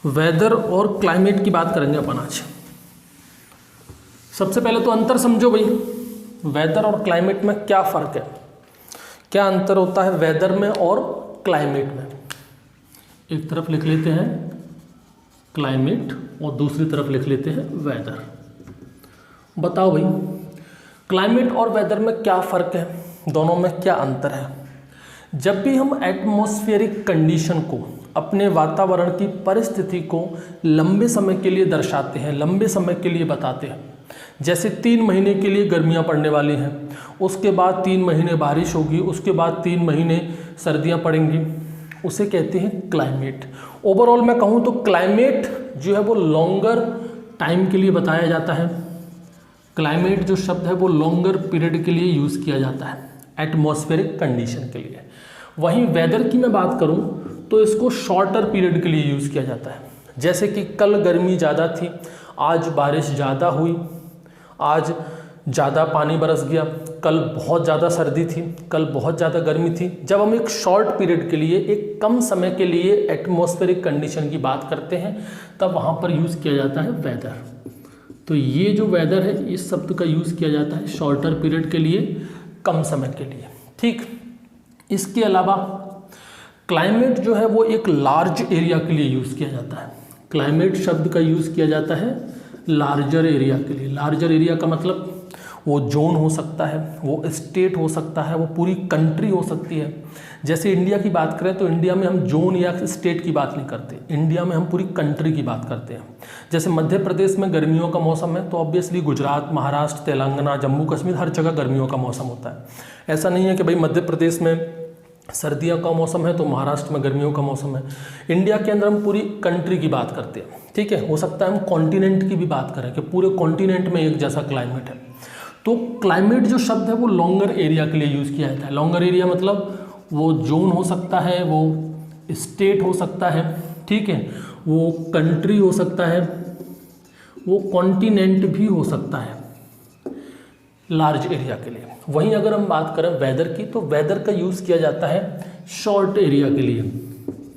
Weather और climate की बात करेंगे अपन आज। सबसे पहले तो अंतर समझो भाई, वेदर और क्लाइमेट में क्या फ़र्क है, क्या अंतर होता है वेदर में और क्लाइमेट में। एक तरफ लिख लेते हैं क्लाइमेट और दूसरी तरफ लिख लेते हैं वेदर। बताओ भाई, क्लाइमेट और वेदर में क्या फ़र्क है, दोनों में क्या अंतर है। जब भी हम एटमॉस्फेरिक कंडीशन को, अपने वातावरण की परिस्थिति को लंबे समय के लिए दर्शाते हैं, लंबे समय के लिए बताते हैं, जैसे 3 महीने के लिए गर्मियां पड़ने वाली हैं, उसके बाद 3 महीने बारिश होगी, उसके बाद 3 महीने सर्दियां पड़ेंगी, उसे कहते हैं क्लाइमेट। ओवरऑल मैं कहूँ तो क्लाइमेट जो है वो लॉन्गर टाइम के लिए बताया जाता है। क्लाइमेट जो शब्द है वो लॉन्गर पीरियड के लिए यूज़ किया जाता है, एटमॉस्फेरिक कंडीशन के लिए। वहीं वेदर की मैं बात करूं तो इसको शॉर्टर पीरियड के लिए यूज़ किया जाता है। जैसे कि कल गर्मी ज़्यादा थी, आज बारिश ज़्यादा हुई, आज ज़्यादा पानी बरस गया, कल बहुत ज़्यादा सर्दी थी, कल बहुत ज़्यादा गर्मी थी। जब हम एक शॉर्ट पीरियड के लिए, एक कम समय के लिए एटमॉस्फेरिक कंडीशन की बात करते हैं, तब वहाँ पर यूज़ किया जाता है वेदर। तो ये जो वेदर है, इस शब्द का यूज़ किया जाता है शॉर्टर पीरियड के लिए, कम समय के लिए। ठीक, इसके अलावा क्लाइमेट जो है वो एक लार्ज एरिया के लिए यूज़ किया जाता है। क्लाइमेट शब्द का यूज़ किया जाता है लार्जर एरिया के लिए। लार्जर एरिया का मतलब वो जोन हो सकता है, वो स्टेट हो सकता है, वो पूरी कंट्री हो सकती है। जैसे इंडिया की बात करें तो इंडिया में हम जोन या स्टेट की बात नहीं करते, इंडिया में हम पूरी कंट्री की बात करते हैं। जैसे मध्य प्रदेश में गर्मियों का मौसम है तो ऑब्वियसली गुजरात, महाराष्ट्र, तेलंगाना, जम्मू कश्मीर, हर जगह गर्मियों का मौसम होता है। ऐसा नहीं है कि भाई मध्य प्रदेश में सर्दियों का मौसम है तो महाराष्ट्र में गर्मियों का मौसम है। इंडिया के अंदर हम पूरी कंट्री की बात करते हैं, ठीक है। हो सकता है हम कॉन्टिनेंट की भी बात करें कि पूरे कॉन्टिनेंट में एक जैसा क्लाइमेट है। तो क्लाइमेट जो शब्द है वो लॉन्गर एरिया के लिए यूज़ किया जाता है। लॉन्गर एरिया मतलब वो जोन हो सकता है, वो स्टेट हो सकता है, ठीक है, वो कंट्री हो सकता है, वो कॉन्टिनेंट भी हो सकता है लार्ज एरिया के लिए। वहीं अगर हम बात करें वेदर की, तो वेदर का यूज़ किया जाता है शॉर्ट एरिया के लिए,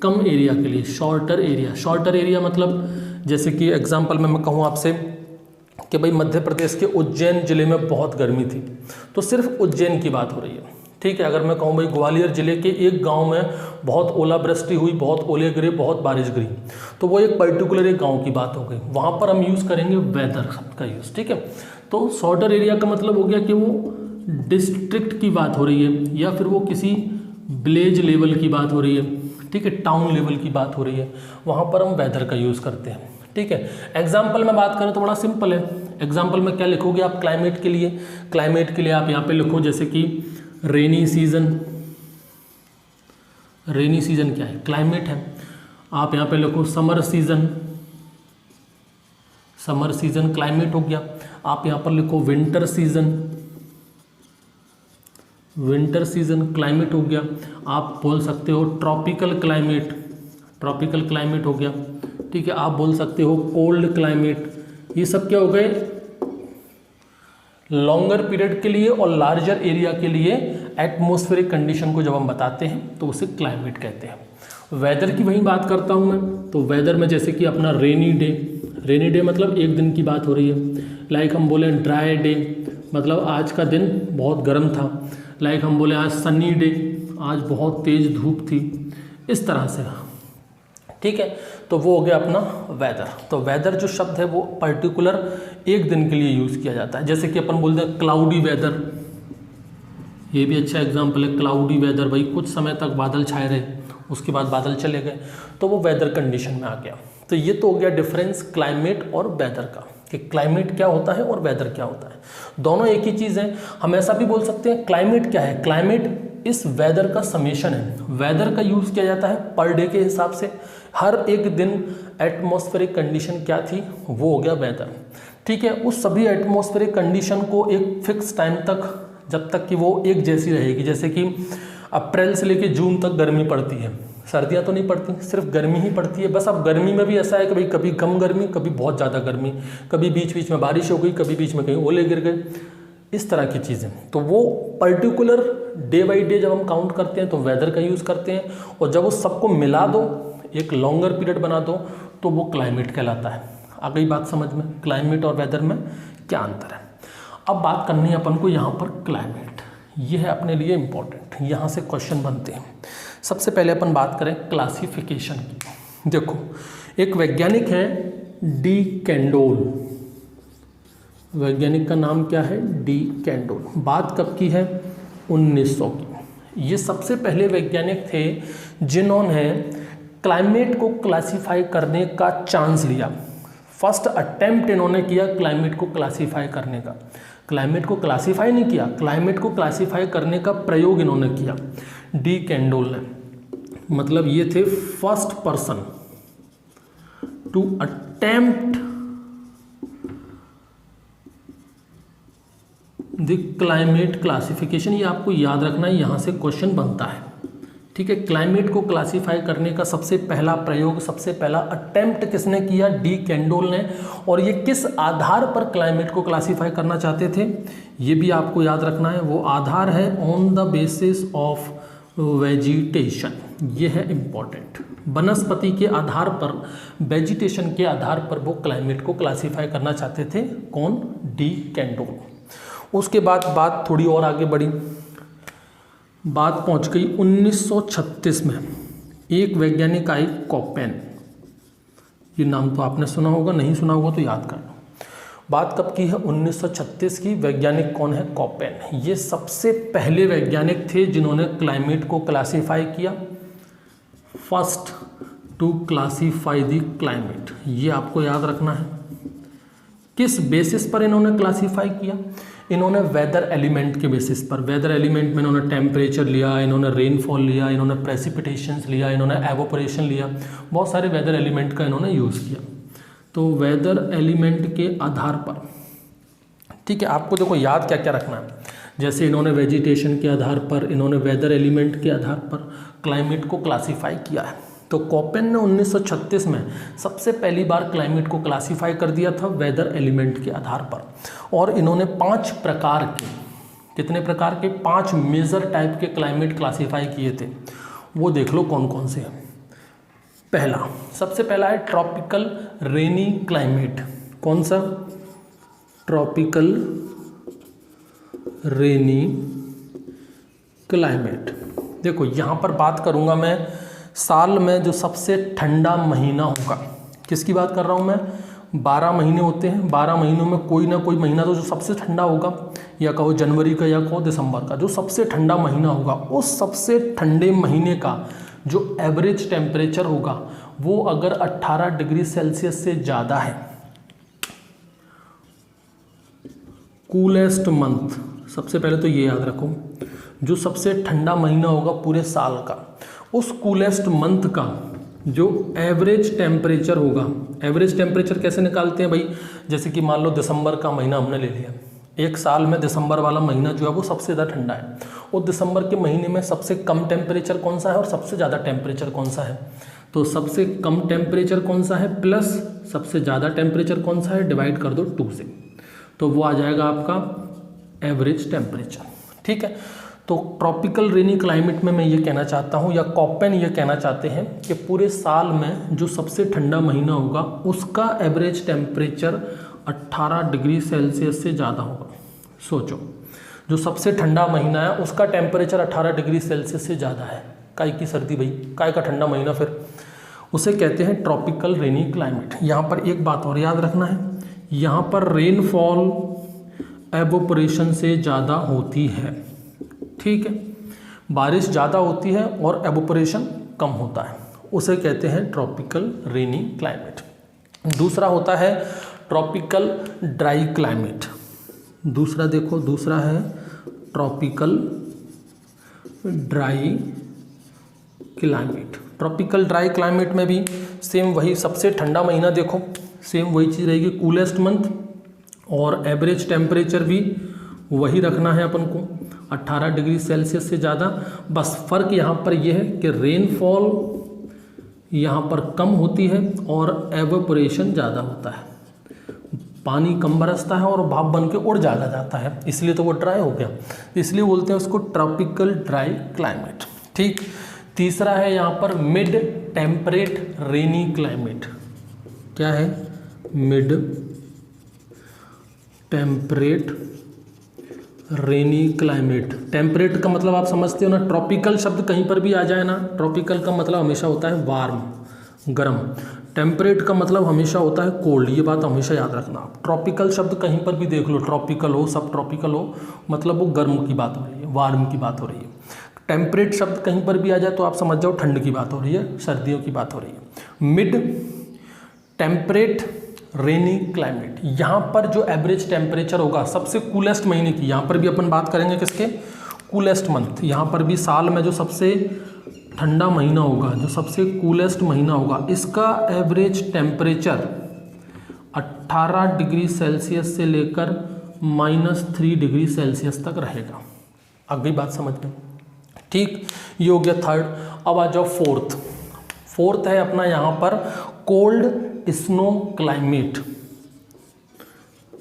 कम एरिया के लिए, शॉर्टर एरिया। शॉर्टर एरिया मतलब जैसे कि एग्जांपल में मैं कहूँ आपसे कि भाई मध्य प्रदेश के उज्जैन ज़िले में बहुत गर्मी थी, तो सिर्फ उज्जैन की बात हो रही है, ठीक है। अगर मैं कहूँ भाई ग्वालियर ज़िले के एक गांव में बहुत ओलावृष्टि हुई, बहुत ओले गिरे, बहुत बारिश गिरी, तो वो एक पर्टिकुलर एक गांव की बात हो गई, वहाँ पर हम यूज़ करेंगे वेदर का यूज़, ठीक है। तो शॉर्टर एरिया का मतलब हो गया कि वो डिस्ट्रिक्ट की बात हो रही है या फिर वो किसी विलेज लेवल की बात हो रही है, ठीक है, टाउन लेवल की बात हो रही है, वहाँ पर हम वेदर का यूज़ करते हैं, ठीक है। एग्जाम्पल में बात करें तो बड़ा सिंपल है। एग्जाम्पल में क्या लिखोगे आप क्लाइमेट के लिए? क्लाइमेट के लिए आप यहाँ पे लिखो जैसे कि रेनी सीजन। रेनी सीजन क्या है? क्लाइमेट है। आप यहाँ पे लिखो summer season. Summer season climate हो गया। आप यहाँ पर लिखो winter season. Winter season climate हो गया। आप बोल सकते हो ट्रॉपिकल क्लाइमेट। ट्रॉपिकल क्लाइमेट हो गया, ठीक है। आप बोल सकते हो कोल्ड क्लाइमेट। ये सब क्या हो गए? लॉन्गर पीरियड के लिए और लार्जर एरिया के लिए एटमॉस्फेरिक कंडीशन को जब हम बताते हैं तो उसे क्लाइमेट कहते हैं। वेदर की वहीं बात करता हूँ मैं, तो वेदर में जैसे कि अपना रेनी डे। रेनी डे मतलब एक दिन की बात हो रही है। लाइक हम बोले ड्राई डे, मतलब आज का दिन बहुत गर्म था। लाइक हम बोले आज सनी डे, आज बहुत तेज़ धूप थी, इस तरह से, ठीक है। तो वो हो गया अपना वेदर। तो वेदर जो शब्द है वो पर्टिकुलर एक दिन के लिए यूज़ किया जाता है। जैसे कि अपन बोलते हैं क्लाउडी वेदर, ये भी अच्छा एग्जांपल है। क्लाउडी वेदर, भाई कुछ समय तक बादल छाए रहे, उसके बाद बादल चले गए, तो वो वेदर कंडीशन में आ गया। तो ये तो हो गया डिफरेंस क्लाइमेट और वेदर का, कि क्लाइमेट क्या होता है और वेदर क्या होता है। दोनों एक ही चीज़ है। हम ऐसा भी बोल सकते हैं क्लाइमेट क्या है? क्लाइमेट इस वेदर का समेशन है। वेदर का यूज़ किया जाता है पर डे के हिसाब से। हर एक दिन एटमॉस्फेरिक कंडीशन क्या थी, वो हो गया वेदर, ठीक है। उस सभी एटमॉस्फेरिक कंडीशन को एक फिक्स टाइम तक, जब तक कि वो एक जैसी रहेगी, जैसे कि अप्रैल से लेकर जून तक गर्मी पड़ती है, सर्दियाँ तो नहीं पड़ती, सिर्फ गर्मी ही पड़ती है। बस अब गर्मी में भी ऐसा है कि भाई कभी कम गर्मी, कभी बहुत ज़्यादा गर्मी, कभी बीच बीच में बारिश हो गई, कभी बीच में कहीं ओले गिर गए, इस तरह की चीज़ें। तो वो पर्टिकुलर डे बाई डे जब हम काउंट करते हैं तो वेदर का यूज़ करते हैं, और जब उस सबको मिला दो एक लॉन्गर पीरियड बना दो तो वो क्लाइमेट कहलाता है। आ गई बात समझ में, क्लाइमेट और वेदर में क्या अंतर है। अब बात करनी है अपन को यहाँ पर क्लाइमेट, ये है अपने लिए इम्पोर्टेंट, यहाँ से क्वेश्चन बनते हैं। सबसे पहले अपन बात करें क्लासिफिकेशन की। देखो एक वैज्ञानिक है डी कैंडोल, वैज्ञानिक का नाम क्या है, डी कैंडोल। बात कब की है, 1900 की। ये सबसे पहले वैज्ञानिक थे जिन्होंने क्लाइमेट को क्लासिफाई करने का चांस लिया। फर्स्ट अटेम्प्ट इन्होंने किया क्लाइमेट को क्लासिफाई करने का। क्लाइमेट को क्लासिफाई नहीं किया, क्लाइमेट को क्लासिफाई करने का प्रयोग इन्होंने किया डी कैंडोल ने। मतलब ये थे first person to attempt the climate classification. ये आपको याद रखना है, यहाँ से क्वेश्चन बनता है। ठीक है, क्लाइमेट को क्लासिफाई करने का सबसे पहला प्रयोग, सबसे पहला अटेम्प्ट किसने किया, डी कैंडोल ने। और ये किस आधार पर क्लाइमेट को क्लासिफाई करना चाहते थे, ये भी आपको याद रखना है। वो आधार है on the basis of vegetation, ये है इम्पॉर्टेंट। वनस्पति के आधार पर, वेजिटेशन के आधार पर वो क्लाइमेट को क्लासिफाई करना चाहते थे। कौन, डी कैंडोल। उसके बाद बात थोड़ी और आगे बढ़ी, बात पहुंच गई 1936 में। एक वैज्ञानिक आई कोपेन, ये नाम तो आपने सुना होगा, नहीं सुना होगा तो याद कर लो। बात कब की है, 1936 की। वैज्ञानिक कौन है, कोपेन। ये सबसे पहले वैज्ञानिक थे जिन्होंने क्लाइमेट को क्लासिफाई किया। First to classify the climate, ये आपको याद रखना है। किस बेसिस पर इन्होंने क्लासिफाई किया, इन्होंने वेदर एलिमेंट के बेसिस पर। वेदर एलिमेंट में इन्होंने टेम्परेचर लिया, इन्होंने रेनफॉल लिया, इन्होंने प्रेसिपिटेशंस लिया, इन्होंने एवोपोरेशन लिया, बहुत सारे वेदर एलिमेंट का इन्होंने यूज़ किया। तो वेदर एलिमेंट के आधार पर, ठीक है, आपको देखो याद क्या क्या रखना है। जैसे इन्होंने वेजिटेशन के आधार पर, इन्होंने वेदर एलिमेंट के आधार पर क्लाइमेट को क्लासीफाई किया है। तो कोपेन ने 1936 में सबसे पहली बार क्लाइमेट को क्लासीफाई कर दिया था वेदर एलिमेंट के आधार पर। और इन्होंने 5 प्रकार के, कितने प्रकार के, 5 मेजर टाइप के क्लाइमेट क्लासीफाई किए थे। वो देख लो कौन कौन से हैं। पहला, सबसे पहला है ट्रॉपिकल रेनी क्लाइमेट। कौन सा, ट्रॉपिकल रेनी क्लाइमेट। देखो यहाँ पर बात करूँगा मैं साल में जो सबसे ठंडा महीना होगा, किसकी बात कर रहा हूँ मैं, 12 महीने होते हैं, 12 महीनों में कोई ना कोई महीना तो जो सबसे ठंडा होगा, या कहो जनवरी का या कहो दिसंबर का, जो सबसे ठंडा महीना होगा, उस सबसे ठंडे महीने का जो एवरेज टेम्परेचर होगा वो अगर 18 डिग्री सेल्सियस से ज़्यादा है, कूलेस्ट मंथ, सबसे पहले तो ये याद रखो, जो सबसे ठंडा महीना होगा पूरे साल का, उस कूलेस्ट मंथ का जो एवरेज टेम्परेचर होगा। एवरेज टेम्परेचर कैसे निकालते हैं भाई, जैसे कि मान लो दिसंबर का महीना हमने ले लिया, एक साल में दिसंबर वाला महीना जो है वो सबसे ज़्यादा ठंडा है, और दिसंबर के महीने में सबसे कम टेम्परेचर कौन सा है और सबसे ज़्यादा टेम्परेचर कौन सा है, तो सबसे कम टेम्परेचर कौन सा है प्लस सबसे ज़्यादा टेम्परेचर कौन सा है, डिवाइड कर दो 2 से, तो वो आ जाएगा आपका एवरेज टेम्परेचर। ठीक है, तो ट्रॉपिकल रेनी क्लाइमेट में मैं ये कहना चाहता हूँ, या कोपेन ये कहना चाहते हैं कि पूरे साल में जो सबसे ठंडा महीना होगा उसका एवरेज टेम्परेचर 18 डिग्री सेल्सियस से ज़्यादा होगा। सोचो, जो सबसे ठंडा महीना है उसका टेम्परेचर 18 डिग्री सेल्सियस से ज़्यादा है, काय की सर्दी भाई, काय का ठंडा महीना, फिर उसे कहते हैं ट्रॉपिकल रेनी क्लाइमेट। यहाँ पर एक बात और याद रखना है, यहाँ पर रेनफॉल एवोपोरेशन से ज़्यादा होती है। ठीक है, बारिश ज़्यादा होती है और एवोपोरेशन कम होता है, उसे कहते हैं ट्रॉपिकल रेनी क्लाइमेट। दूसरा होता है ट्रॉपिकल ड्राई क्लाइमेट। दूसरा देखो, दूसरा है tropical dry climate. Tropical dry climate में भी सेम वही, सबसे ठंडा महीना देखो सेम वही चीज़ रहेगी, कूलेस्ट मंथ, और एवरेज टेम्परेचर भी वही रखना है अपन को 18 डिग्री सेल्सियस से ज़्यादा। बस फ़र्क यहाँ पर यह है कि रेनफॉल यहाँ पर कम होती है और एवोपोरेशन ज़्यादा होता है, पानी कम बरसता है और भाप बन के उड़ ज़्यादा जाता है, इसलिए तो वो ड्राई हो गया, इसलिए बोलते हैं उसको ट्रॉपिकल ड्राई क्लाइमेट। ठीक, तीसरा है यहाँ पर मिड टेम्परेट रेनी क्लाइमेट। क्या है? मिड टेम्परेट रेनी क्लाइमेट। टेम्परेट का मतलब आप समझते हो ना, ट्रॉपिकल शब्द कहीं पर भी आ जाए ना, ट्रॉपिकल का मतलब हमेशा होता है वार्म, गर्म। टेम्परेट का मतलब हमेशा होता है कोल्ड, ये बात हमेशा याद रखना। ट्रॉपिकल शब्द कहीं पर भी देख लो, ट्रॉपिकल हो, सब ट्रॉपिकल हो, मतलब वो गर्म की बात हो रही है, वार्म की बात हो रही है। टेम्परेट शब्द कहीं पर भी आ जाए तो आप समझ जाओ ठंड की बात हो रही है, सर्दियों की बात हो रही है। मिड टेम्परेट रेनी क्लाइमेट, यहाँ पर जो एवरेज टेम्परेचर होगा सबसे कूलेस्ट महीने की, यहाँ पर भी अपन बात करेंगे किसके? Coolest month. यहाँ पर भी साल में जो सबसे ठंडा महीना होगा, जो सबसे कूलेस्ट महीना होगा, इसका एवरेज टेम्परेचर 18 डिग्री सेल्सियस से लेकर -3 डिग्री सेल्सियस तक रहेगा। अब गई बात समझ में? ठीक, ये हो गया थर्ड। अब आ जाओ फोर्थ। फोर्थ है अपना यहाँ पर cold snow climate.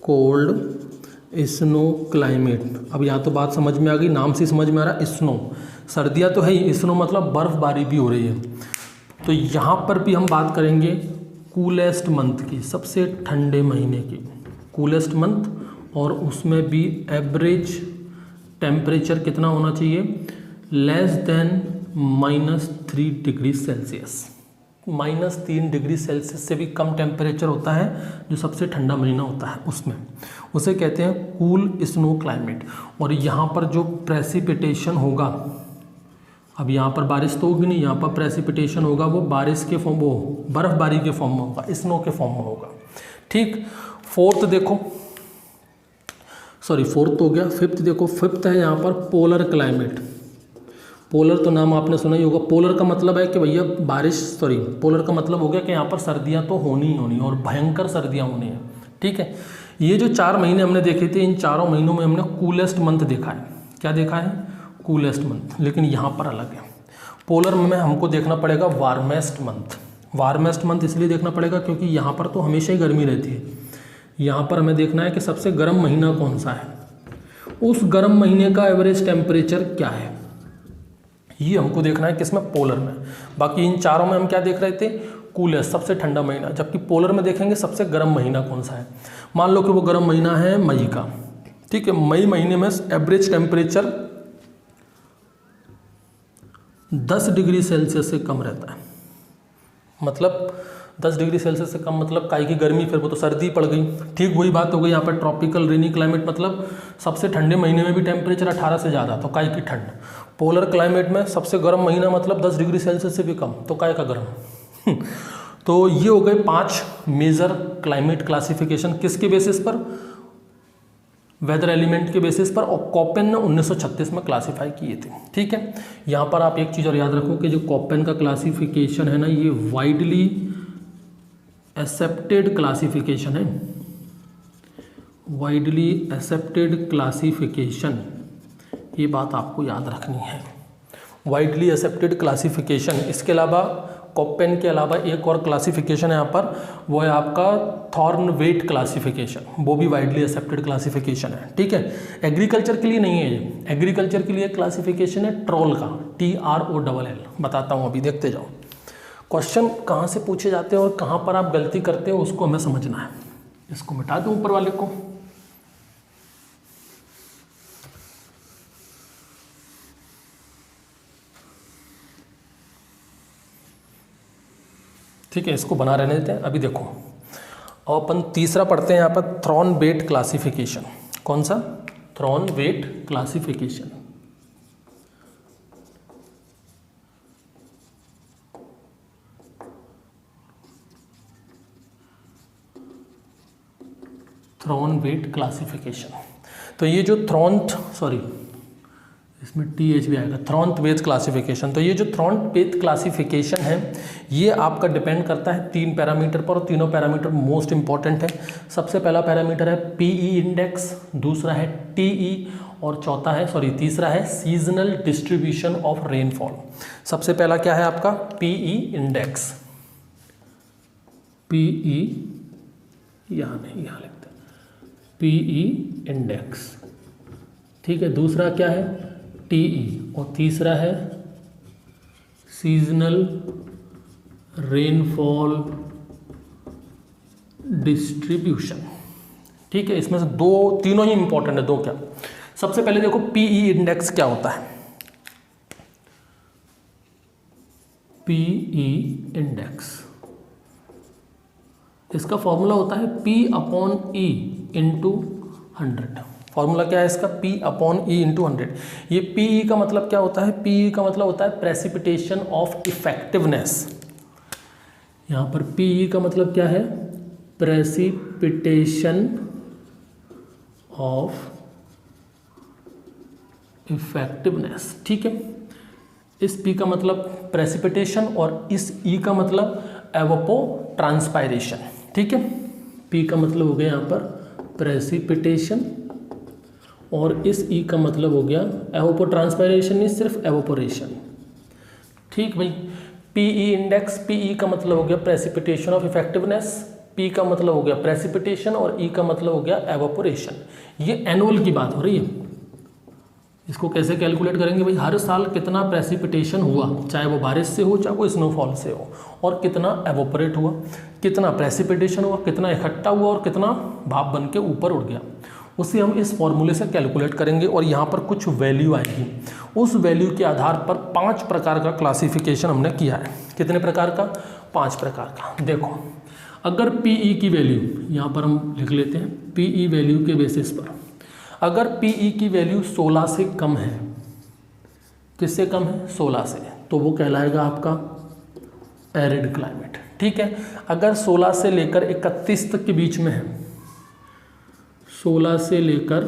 Cold snow climate. अब यहाँ तो बात समझ में आ गई, नाम से समझ में आ रहा है स्नो, सर्दियाँ तो है ही, स्नो मतलब बर्फबारी भी हो रही है। तो यहाँ पर भी हम बात करेंगे कूलेस्ट मंथ की, सबसे ठंडे महीने की, कूलेस्ट मंथ, और उसमें भी एवरेज टेम्परेचर कितना होना चाहिए? Less than -3 degree Celsius. -3 degree Celsius से भी कम टेम्परेचर होता है जो सबसे ठंडा महीना होता है, उसमें उसे कहते हैं कूल स्नो क्लाइमेट। और यहाँ पर जो प्रेसिपिटेशन होगा, अब यहाँ पर बारिश तो होगी नहीं, यहाँ पर प्रेसिपिटेशन होगा, वो बारिश के फॉर्म, वो बर्फबारी के फॉर्म में होगा, स्नो के फॉर्म में होगा। ठीक, फोर्थ देखो, सॉरी फोर्थ तो हो गया। फिफ्थ देखो, फिफ्थ है यहाँ पर पोलर क्लाइमेट। पोलर तो नाम आपने सुना ही होगा। पोलर का मतलब है कि भैया बारिश, सॉरी पोलर का मतलब हो गया कि यहाँ पर सर्दियाँ तो होनी ही होनी और भयंकर सर्दियाँ होनी है। ठीक है, ये जो 4 महीने हमने देखे थे, इन चारों महीनों में हमने कूलेस्ट मंथ देखा है। क्या देखा है? Coolest month. लेकिन यहाँ पर अलग है, पोलर में हमको देखना पड़ेगा वार्मेस्ट मंथ। वार्मेस्ट मंथ इसलिए देखना पड़ेगा क्योंकि यहाँ पर तो हमेशा ही गर्मी रहती है। यहाँ पर हमें देखना है कि सबसे गर्म महीना कौन सा है, उस गर्म महीने का एवरेज टेम्परेचर क्या है, ये हमको देखना है किसमें? पोलर में। बाकी इन चारों में हम क्या देख रहे थे? कूलेस्ट, सबसे ठंडा महीना। जबकि पोलर में देखेंगे सबसे गर्म महीना कौन सा है। मान लो कि वो गर्म महीना है मई का। ठीक है, मई महीने में एवरेज टेम्परेचर 10 डिग्री सेल्सियस से कम रहता है। मतलब 10 डिग्री सेल्सियस से कम मतलब काई की गर्मी, फिर वो तो सर्दी पड़ गई। ठीक, वही बात हो गई यहाँ पर ट्रॉपिकल रेनी क्लाइमेट, मतलब सबसे ठंडे महीने में भी टेम्परेचर 18 से ज़्यादा, तो काई की ठंड। पोलर क्लाइमेट में सबसे गर्म महीना मतलब 10 डिग्री सेल्सियस से भी कम, तो काय का गर्म। तो ये हो गए 5 मेजर क्लाइमेट क्लासिफिकेशन, किसके बेसिस पर? वेदर एलिमेंट के बेसिस पर, और कॉपेन ने 1936 में क्लासीफाई किए थे। ठीक है, यहाँ पर आप एक चीज़ और याद रखो कि जो कॉपेन का क्लासिफिकेशन है ना, ये वाइडली एक्सेप्टेड क्लासिफिकेशन है। वाइडली एक्सेप्टेड क्लासिफिकेशन, ये बात आपको याद रखनी है, वाइडली एक्सेप्टेड क्लासिफिकेशन। इसके अलावा कॉपेन के अलावा एक और क्लासिफिकेशन है यहाँ पर, वो है आपका थॉर्नवेट क्लासिफिकेशन, वो भी वाइडली एक्सेप्टेड क्लासिफिकेशन है। ठीक है, एग्रीकल्चर के लिए नहीं है ये, एग्रीकल्चर के लिए क्लासिफिकेशन है ट्रोल का, TROLL। बताता हूँ, अभी देखते जाओ। क्वेश्चन कहाँ से पूछे जाते हैं और कहाँ पर आप गलती करते हो उसको हमें समझना है। इसको मिटा दूँ ऊपर वाले को। ठीक है, इसको बना रहने देते हैं। अभी देखो, और अपन तीसरा पढ़ते हैं यहाँ पर थॉर्नवेट क्लासिफिकेशन। कौन सा? थॉर्नवेट क्लासिफिकेशन। थॉर्नवेट क्लासिफिकेशन। तो ये जो इसमें TH भी आएगा, थॉर्नवेट क्लासिफिकेशन। तो ये जो थॉर्नवेट क्लासिफिकेशन है, ये आपका डिपेंड करता है 3 पैरामीटर पर, और तीनों पैरामीटर मोस्ट इंपॉर्टेंट है। सबसे पहला पैरामीटर है PE इंडेक्स, दूसरा है TE, और तीसरा है सीजनल डिस्ट्रीब्यूशन ऑफ रेनफॉल। सबसे पहला क्या है आपका? PE index. PE यहाँ नहीं, यहाँ लिखते हैं PE इंडेक्स। ठीक है, दूसरा क्या है? TE, और तीसरा है सीजनल रेनफॉल डिस्ट्रीब्यूशन। ठीक है, इसमें से तीनों ही इंपॉर्टेंट है। दो क्या, सबसे पहले देखो पीई इंडेक्स क्या होता है। पीई इंडेक्स, इसका फॉर्मूला होता है P/E इंटू 100। फॉर्मूला क्या है इसका? P/E into 100। ये PE का मतलब क्या होता है? PE का मतलब होता है प्रेसिपिटेशन ऑफ इफेक्टिवनेस। यहाँ पर PE का मतलब क्या है? Precipitation of effectiveness. ठीक है, इस P का मतलब प्रेसिपिटेशन और इस E का मतलब एवोपो ट्रांसपायरेशन। ठीक है, P का मतलब हो गया यहाँ पर प्रेसिपिटेशन और इस E का मतलब हो गया एवोपो ट्रांसपायरेशन, नहीं सिर्फ एवोपोरेशन। ठीक भाई, PE इंडेक्स, PE का मतलब हो गया प्रेसिपिटेशन ऑफ इफेक्टिवनेस, P का मतलब हो गया प्रेसिपिटेशन और E का मतलब हो गया एवोपोरेशन। ये एनुअल की बात हो रही है। इसको कैसे कैलकुलेट करेंगे भाई? हर साल कितना प्रेसिपिटेशन हुआ, चाहे वो बारिश से हो चाहे वो स्नोफॉल से हो, और कितना एवोपरेट हुआ, कितना प्रेसिपिटेशन हुआ, कितना इकट्ठा हुआ और कितना भाप बन के ऊपर उड़ गया, उसे हम इस फॉर्मूले से कैलकुलेट करेंगे। और यहाँ पर कुछ वैल्यू आएगी, उस वैल्यू के आधार पर 5 प्रकार का क्लासिफिकेशन हमने किया है। कितने प्रकार का? 5 प्रकार का। देखो, अगर PE की वैल्यू यहाँ पर हम लिख लेते हैं, PE वैल्यू के बेसिस पर अगर PE की वैल्यू 16 से कम है, किससे कम है? 16 से, तो वो कहलाएगा आपका एरिड क्लाइमेट। ठीक है, अगर 16 से लेकर 31 तक के बीच में है, 16 से लेकर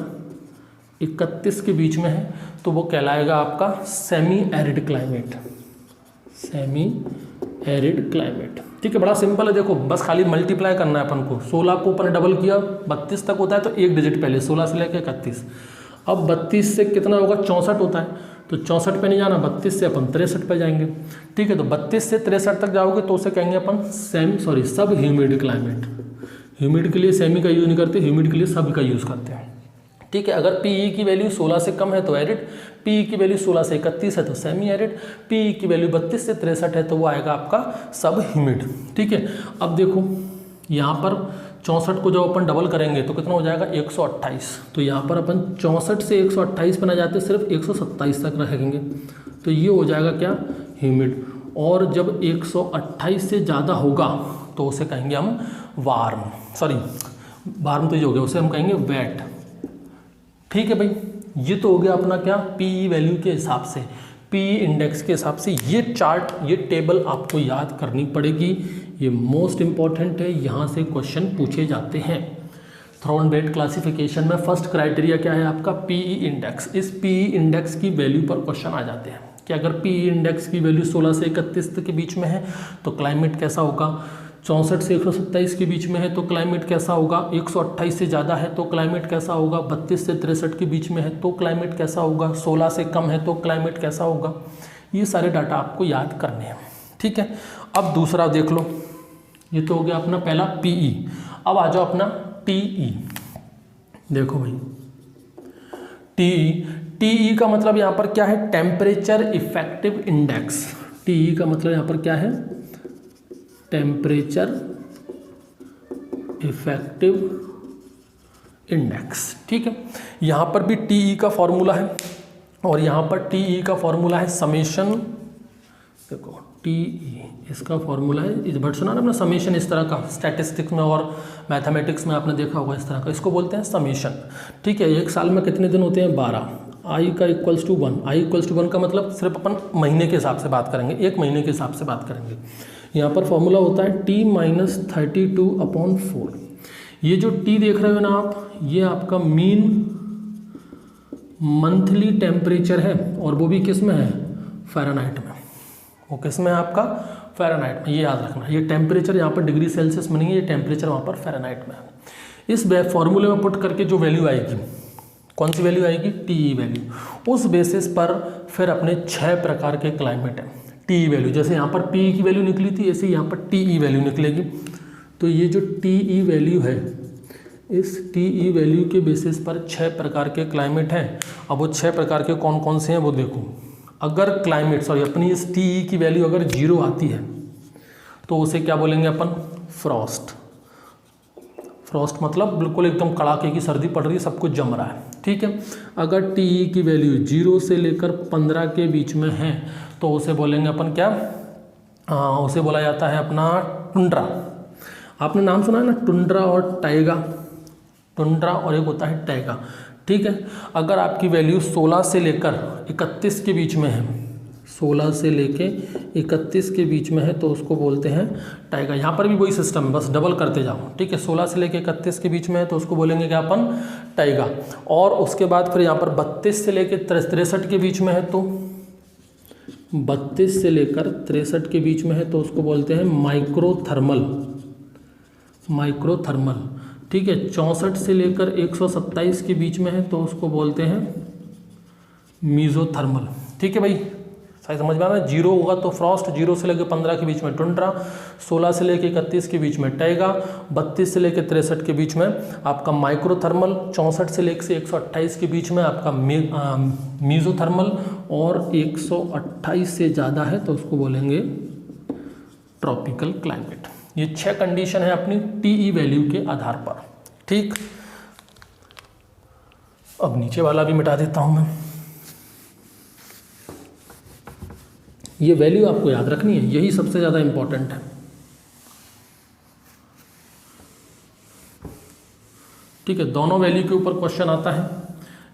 31 के बीच में है, तो वो कहलाएगा आपका semi arid climate. Semi arid climate. ठीक है, बड़ा सिंपल है। देखो, बस खाली मल्टीप्लाई करना है अपन को। 16 को अपन डबल किया, 32 तक होता है, तो एक डिजिट पहले 16 से लेकर 31। अब 32 से कितना होगा? 64 होता है, तो 64 पे नहीं जाना, 32 से अपन 63 पे जाएंगे। ठीक है, तो 32 से 63 तक जाओगे तो उसे कहेंगे अपन सब ह्यूमिड क्लाइमेट। ह्यूमिड के लिए सेमी का यूज नहीं करते, ह्यूमिड के लिए सब का यूज़ करते हैं। ठीक है, अगर PE की वैल्यू 16 से कम है तो एरिड, PE की वैल्यू 16 से 31 है तो सेमी एरिड, PE की वैल्यू 32 से 63 है तो वो आएगा आपका सब ह्यूमिड। ठीक है, अब देखो यहाँ पर 64 को जब अपन डबल करेंगे तो कितना हो जाएगा? 128। तो यहाँ पर अपन 64 से 128 पर ना जाते, सिर्फ 127 तक रखेंगे, तो ये हो जाएगा क्या? ह्यूमिड। और जब 128 से ज़्यादा होगा तो उसे कहेंगे हम वार्म, वार्म तो ये हो गया, उसे हम कहेंगे वेट। ठीक है भाई, ये तो हो गया अपना क्या? PE वैल्यू के हिसाब से, PE इंडेक्स के हिसाब से। ये चार्ट, ये टेबल आपको याद करनी पड़ेगी, ये मोस्ट इंपॉर्टेंट है, यहाँ से क्वेश्चन पूछे जाते हैं। थ्रोन रेट क्लासिफिकेशन में फर्स्ट क्राइटेरिया क्या है आपका? PE index. इस PE इंडेक्स की वैल्यू पर क्वेश्चन आ जाते हैं कि अगर PE इंडेक्स की वैल्यू 16 से 31 के बीच में है तो क्लाइमेट कैसा होगा, 64 से 127 के बीच में है तो क्लाइमेट कैसा होगा, 128 से ज़्यादा है तो क्लाइमेट कैसा होगा, 32 से 63 के बीच में है तो क्लाइमेट कैसा होगा, 16 से कम है तो क्लाइमेट कैसा होगा। ये सारे डाटा आपको याद करने हैं। ठीक है, अब दूसरा देख लो, ये तो हो गया अपना पहला PE। अब आ जाओ अपना TE। देखो भाई, TE का मतलब यहाँ पर क्या है? Temperature effective index. TE का मतलब यहाँ पर क्या है? Temperature effective index. ठीक है, यहाँ पर भी TE का फॉर्मूला है और यहाँ पर TE का फॉर्मूला है समेशन। देखो TE इसका फॉर्मूला है, इस बट सुना ना अपना समेशन, इस तरह का स्टैटिस्टिक्स में और मैथमेटिक्स में आपने देखा होगा, इस तरह का, इसको बोलते हैं समेशन। ठीक है, एक साल में कितने दिन होते हैं? 12। I का equals to 1। I equals to 1 का मतलब सिर्फ अपन महीने के हिसाब से बात करेंगे, एक महीने के हिसाब से बात करेंगे। यहाँ पर फॉर्मूला होता है T-32/4। ये जो T देख रहे हो ना आप, ये आपका मीन मंथली टेम्परेचर है, और वो भी किस में है? फ़ारेनहाइट में। वो किस में है आपका? फ़ारेनहाइट में। ये याद रखना, ये टेम्परेचर यहाँ पर डिग्री सेल्सियस में नहीं है, ये टेम्परेचर वहाँ पर फ़ारेनहाइट में है। इस फॉर्मूले में पुट करके जो वैल्यू आएगी, कौन सी वैल्यू आएगी? TE value. उस बेसिस पर फिर अपने 6 प्रकार के क्लाइमेट हैं। TE वैल्यू, जैसे यहाँ पर PE की वैल्यू निकली थी, ऐसे यहाँ पर TE वैल्यू निकलेगी। तो ये जो TE वैल्यू है, इस TE वैल्यू के बेसिस पर 6 प्रकार के क्लाइमेट हैं। अब वो 6 प्रकार के कौन कौन से हैं वो देखो। अगर क्लाइमेट अपनी इस TE की वैल्यू अगर 0 आती है तो उसे क्या बोलेंगे अपन, फ्रॉस्ट। फ्रॉस्ट मतलब बिल्कुल एकदम कड़ाके की सर्दी पड़ रही है, सब कुछ जम रहा है, ठीक है। अगर टी की वैल्यू 0 से लेकर 15 के बीच में है तो उसे बोलेंगे अपन क्या, उसे बोला जाता है अपना टुंड्रा। आपने नाम सुना है ना, टुंड्रा और टाइगा, टुंड्रा और एक होता है टाइगा, ठीक है। अगर आपकी वैल्यू 16 से लेकर 31 के बीच में है, 16 से लेके 31 के बीच में है तो उसको बोलते हैं टाइगा। यहाँ पर भी वही सिस्टम है, बस डबल करते जाओ, ठीक है। 16 से लेके 31 के बीच में है तो उसको बोलेंगे क्या अपन, टाइगा। और उसके बाद फिर यहाँ पर 32 से लेके 63 के बीच में है तो 32 से लेकर 63 के बीच में है तो उसको बोलते हैं माइक्रोथर्मल, माइक्रोथर्मल, ठीक है। 64 से लेकर 127 के बीच में है तो उसको बोलते हैं मीजोथर्मल, ठीक है भाई, सही समझ में आ रहा है। 0 होगा तो फ्रॉस्ट, 0 से लेकर 15 के बीच में टुंड्रा, 16 से लेकर 31 के बीच में टाइगा, 32 से लेकर 63 के बीच में आपका माइक्रोथर्मल, 64 से लेकर 128 के बीच में आपका मीजोथर्मल, और 128 से ज़्यादा है तो उसको बोलेंगे ट्रॉपिकल क्लाइमेट। ये 6 कंडीशन है अपनी टीई वैल्यू के आधार पर, ठीक। अब नीचे वाला भी मिटा देता हूं मैं। ये वैल्यू आपको याद रखनी है, यही सबसे ज़्यादा इंपॉर्टेंट है। ठीक है, दोनों वैल्यू के ऊपर क्वेश्चन आता है,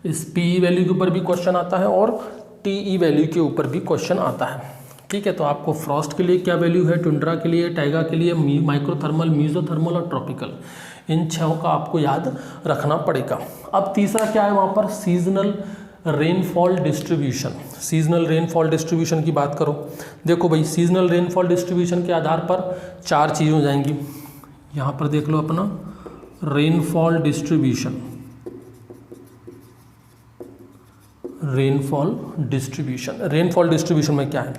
इस पीई वैल्यू के ऊपर भी क्वेश्चन आता है और टीई वैल्यू के ऊपर भी क्वेश्चन आता है, ठीक है। तो आपको फ्रॉस्ट के लिए क्या वैल्यू है, टुंड्रा के लिए, टाइगा के लिए, माइक्रोथर्मल, मीजोथर्मल और ट्रॉपिकल, इन 6 का आपको याद रखना पड़ेगा। अब तीसरा क्या है वहाँ पर, seasonal rainfall distribution. Seasonal rainfall distribution की बात करो, देखो भाई सीजनल रेनफॉल डिस्ट्रीब्यूशन के आधार पर 4 चीज़ हो जाएंगी। यहाँ पर देख लो अपना rainfall distribution, rainfall distribution. Rainfall distribution में क्या है,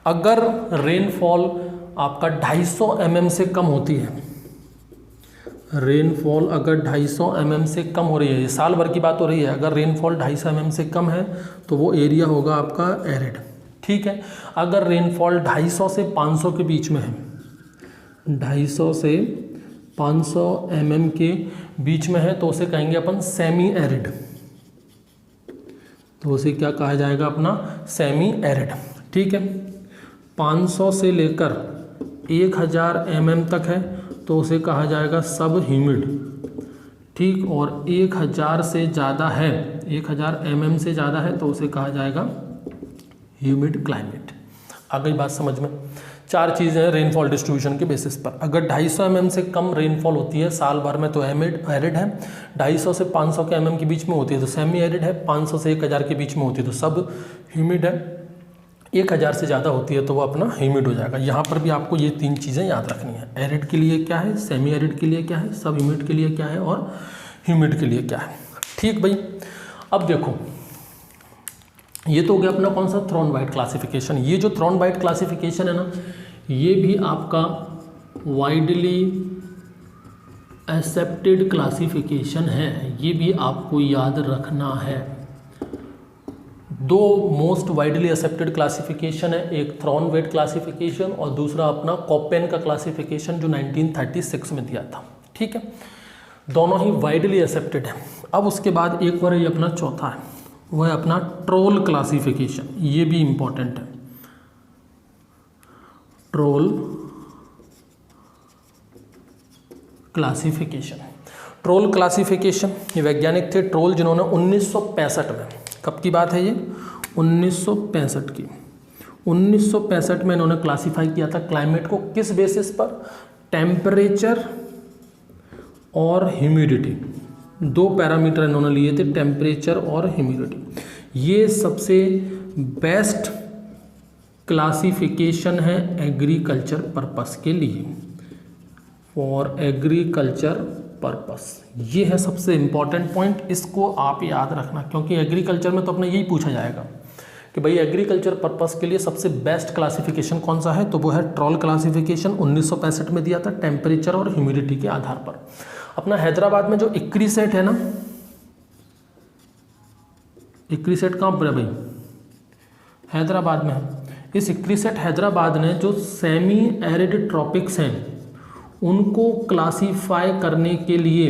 अगर रेनफॉल आपका 250 mm से कम होती है, रेनफॉल अगर 250 mm से कम हो रही है, ये साल भर की बात हो रही है, अगर रेनफॉल 250 mm से कम है तो वो एरिया होगा आपका एरिड, ठीक है। अगर रेनफॉल 250 से 500 के बीच में है, 250 से 500 mm के बीच में है तो उसे कहेंगे अपन सेमी एरिड, तो उसे क्या कहा जाएगा अपना, सेमी एरिड, ठीक है। 500 से लेकर 1000 mm तक है तो उसे कहा जाएगा सब ह्यूमिड, ठीक। और 1000 से ज़्यादा है, 1000 mm से ज़्यादा है तो उसे कहा जाएगा ह्यूमिड क्लाइमेट। आ गई बात समझ में। 4 चीज़ें हैं रेनफॉल डिस्ट्रीब्यूशन के बेसिस पर। अगर 250 mm से कम रेनफॉल होती है साल भर में तो एरिड है, 250 से 500 के mm के बीच में होती है तो सेमी एरिड है, 500 से 1000 के बीच में होती है तो सब ह्यूमिड है, 1000 से ज़्यादा होती है तो वो अपना ह्यूमिड हो जाएगा। यहाँ पर भी आपको ये 3 चीज़ें याद रखनी है, एरिड के लिए क्या है, सेमी एरिड के लिए क्या है, सब ह्यूमिड के लिए क्या है और ह्यूमिड के लिए क्या है, ठीक भाई। अब देखो ये तो हो गया अपना कौन सा, थ्रॉन वाइट क्लासिफिकेशन। ये जो थ्रॉन वाइट क्लासिफिकेशन है ना, ये भी आपका वाइडली एक्सेप्टेड क्लासिफिकेशन है, ये भी आपको याद रखना है। 2 मोस्ट वाइडली एक्सेप्टेड क्लासिफिकेशन है, एक थ्रॉन वाइट क्लासिफिकेशन और दूसरा अपना कोपेन का क्लासिफिकेशन जो 1936 में दिया था, ठीक है। दोनों ही वाइडली एक्सेप्टेड है। अब उसके बाद एक और ये अपना चौथा है, वो है अपना ट्रोल क्लासिफिकेशन, ये भी इंपॉर्टेंट है। ट्रोल क्लासिफिकेशन, ट्रोल क्लासिफिकेशन ये वैज्ञानिक थे ट्रोल, जिन्होंने 1965 में, कब की बात है ये, 1965 की, 1965 में इन्होंने क्लासिफाई किया था क्लाइमेट को, किस बेसिस पर, टेम्परेचर और ह्यूमिडिटी, 2 पैरामीटर इन्होंने लिए थे, टेम्परेचर और ह्यूमिडिटी। ये सबसे बेस्ट क्लासिफिकेशन है एग्रीकल्चर पर्पस के लिए, फॉर एग्रीकल्चर पर्पस। ये है सबसे इम्पॉर्टेंट पॉइंट, इसको आप याद रखना, क्योंकि एग्रीकल्चर में तो अपना यही पूछा जाएगा कि भाई एग्रीकल्चर पर्पस के लिए सबसे बेस्ट क्लासिफिकेशन कौन सा है, तो वो है ट्रोल क्लासिफिकेशन, 1965 में दिया था, टेम्परेचर और ह्यूमिडिटी के आधार पर। अपना हैदराबाद में जो इक्री सेट है ना, इक्री सेट कहाँ पर है भाई, हैदराबाद में है। इस इक्रिसेट हैदराबाद ने जो सेमी एरिड ट्रॉपिक्स हैं उनको क्लासीफाई करने के लिए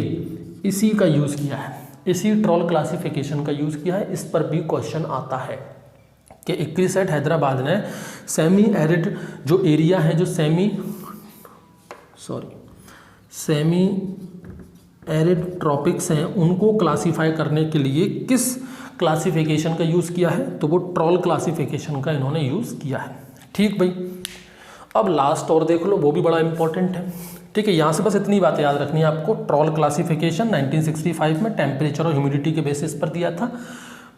इसी का यूज़ किया है, इसी ट्रॉल क्लासिफिकेशन का यूज़ किया है। इस पर भी क्वेश्चन आता है कि इक्रिसेट हैदराबाद ने सेमी एरिड जो एरिया है, जो सेमी एरिड ट्रॉपिक्स हैं उनको क्लासीफाई करने के लिए किस क्लासिफिकेशन का यूज़ किया है, तो वो ट्रॉल क्लासिफिकेशन का इन्होंने यूज़ किया है। ठीक भाई, अब लास्ट और देख लो, वो भी बड़ा इंपॉर्टेंट है। ठीक है, यहाँ से बस इतनी बातें याद रखनी है आपको। ट्रॉल क्लासिफिकेशन 1965 में टेम्परेचर और ह्यूमिडिटी के बेसिस पर दिया था।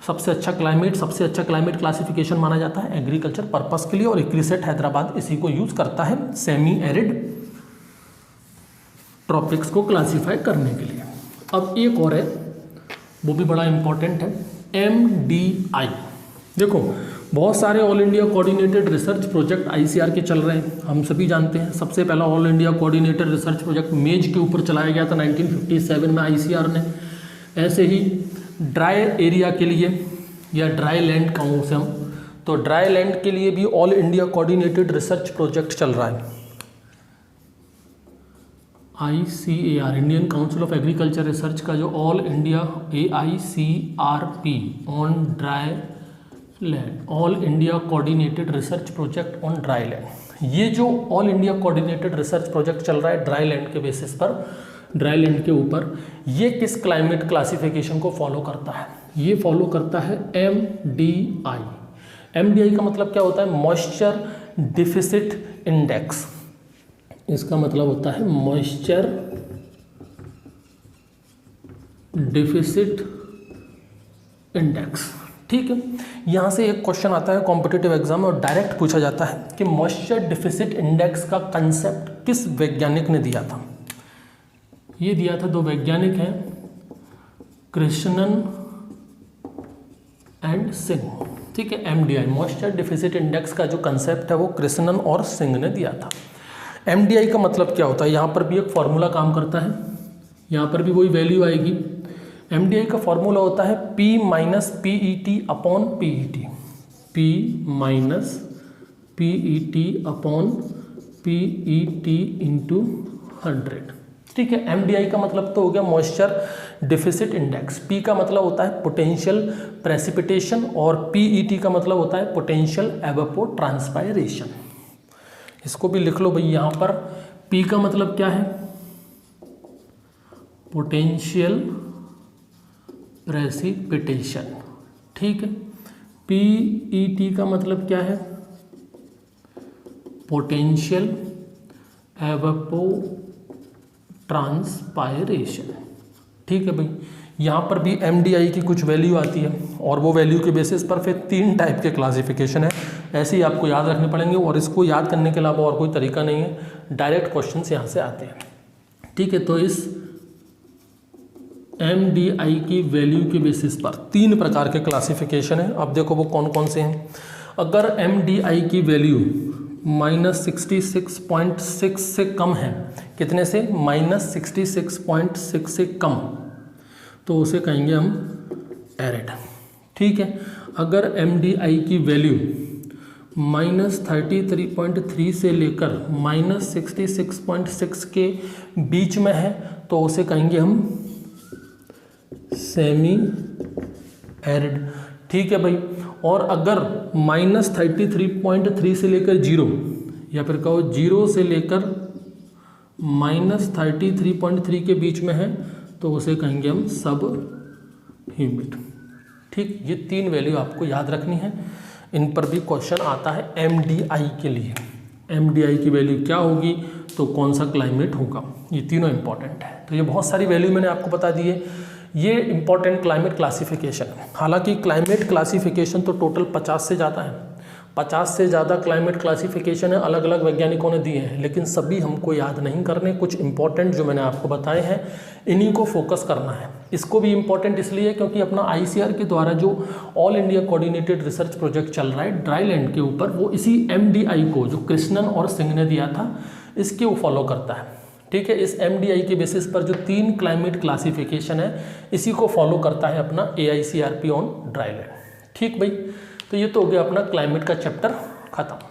सबसे अच्छा क्लाइमेट क्लासिफिकेशन माना जाता है एग्रीकल्चर पर्पस के लिए, और इक्रिसेट हैदराबाद इसी को यूज़ करता है सेमी एरिड ट्रॉपिक्स को क्लासीफाई करने के लिए। अब एक और है, वो भी बड़ा इंपॉर्टेंट है, MDI। देखो, बहुत सारे all India coordinated research project ICR के चल रहे हैं, हम सभी जानते हैं। सबसे पहला all India coordinated research project मेज के ऊपर चलाया गया था 1957 में ICR ने। ऐसे ही ड्राई एरिया के लिए या ड्राई लैंड कहूँ से हम, तो ड्राई लैंड के लिए भी all India coordinated research project चल रहा है ICAR, Indian council of agriculture research का जो all India AICRP on dry land, all India coordinated research project on dry land. ये जो all India coordinated research project चल रहा है ड्राई लैंड के बेसिस पर, ड्राई लैंड के ऊपर, ये किस क्लाइमेट क्लासिफिकेशन को फॉलो करता है? ये फॉलो करता है MDI। MDI का मतलब क्या होता है? Moisture deficit index. इसका मतलब होता है मॉइस्चर डिफिसिट इंडेक्स। ठीक है, यहाँ से एक क्वेश्चन आता है कॉम्पिटिटिव एग्जाम में और डायरेक्ट पूछा जाता है कि मॉइस्चर डिफिसिट इंडेक्स का कंसेप्ट किस वैज्ञानिक ने दिया था? ये दिया था, दो वैज्ञानिक हैं, कृष्णन एंड सिंह। ठीक है, MDI मॉइस्चर डिफिसिट इंडेक्स का जो कंसेप्ट है वो कृष्णन और सिंह ने दिया था। MDI का मतलब क्या होता है? यहाँ पर भी एक फॉर्मूला काम करता है, यहाँ पर भी वही वैल्यू आएगी। MDI का फॉर्मूला होता है P minus PET upon PET, P minus PET upon PET into 100। ठीक है, MDI का मतलब तो हो गया मॉइस्चर डिफिसिट इंडेक्स। P का मतलब होता है पोटेंशियल प्रेसिपिटेशन और PET का मतलब होता है पोटेंशियल एवापोट्रांसपायरेशन। इसको भी लिख लो भाई यहाँ पर। P का मतलब क्या है? Potential precipitation. ठीक है, PET का मतलब क्या है? पोटेंशियल एवापोट्रांसपायरेशन। ठीक है भाई, यहाँ पर भी MDI की कुछ वैल्यू आती है और वो वैल्यू के बेसिस पर फिर 3 टाइप के क्लासिफिकेशन है, ऐसे ही आपको याद रखने पड़ेंगे और इसको याद करने के अलावा और कोई तरीका नहीं है, डायरेक्ट क्वेश्चंस यहाँ से आते हैं। ठीक है, तो इस MDI की वैल्यू के बेसिस पर 3 प्रकार के क्लासिफिकेशन है। अब देखो वो कौन कौन से हैं। अगर MDI की वैल्यू -66.6 से कम है, कितने से? -66.6 से कम, तो उसे कहेंगे हम एरिड। ठीक है, अगर MDI की वैल्यू -33.3 से लेकर -66.6 के बीच में है तो उसे कहेंगे हम सेमी एरिड। ठीक है भाई, और अगर -33.3 से लेकर 0 या फिर कहो 0 से लेकर -33.3 के बीच में है तो उसे कहेंगे हम सब ह्यूमिड। ठीक, ये 3 वैल्यू आपको याद रखनी है, इन पर भी क्वेश्चन आता है MDI के लिए। MDI की वैल्यू क्या होगी तो कौन सा क्लाइमेट होगा, ये तीनों इंपॉर्टेंट है। तो ये बहुत सारी वैल्यू मैंने आपको बता दी है, ये इंपॉर्टेंट क्लाइमेट क्लासिफिकेशन है। हालांकि क्लाइमेट क्लासिफिकेशन तो टोटल 50 से ज़्यादा है, 50 से ज़्यादा क्लाइमेट क्लासिफिकेशन है, अलग अलग वैज्ञानिकों ने दिए हैं, लेकिन सभी हमको याद नहीं करने। कुछ इंपॉर्टेंट जो मैंने आपको बताए हैं इन्हीं को फोकस करना है। इसको भी इम्पॉर्टेंट इसलिए क्योंकि अपना ICR के द्वारा जो all India coordinated research project चल रहा है ड्राई लैंड के ऊपर, वो इसी MDI को जो कृष्णन और सिंह ने दिया था इसके वो फॉलो करता है। ठीक है, इस MDI के बेसिस पर जो 3 क्लाइमेट क्लासिफिकेशन है इसी को फॉलो करता है अपना AICRP ऑन ड्राई लैंड। ठीक भाई, तो ये तो हो गया अपना क्लाइमेट का चैप्टर। खत्म।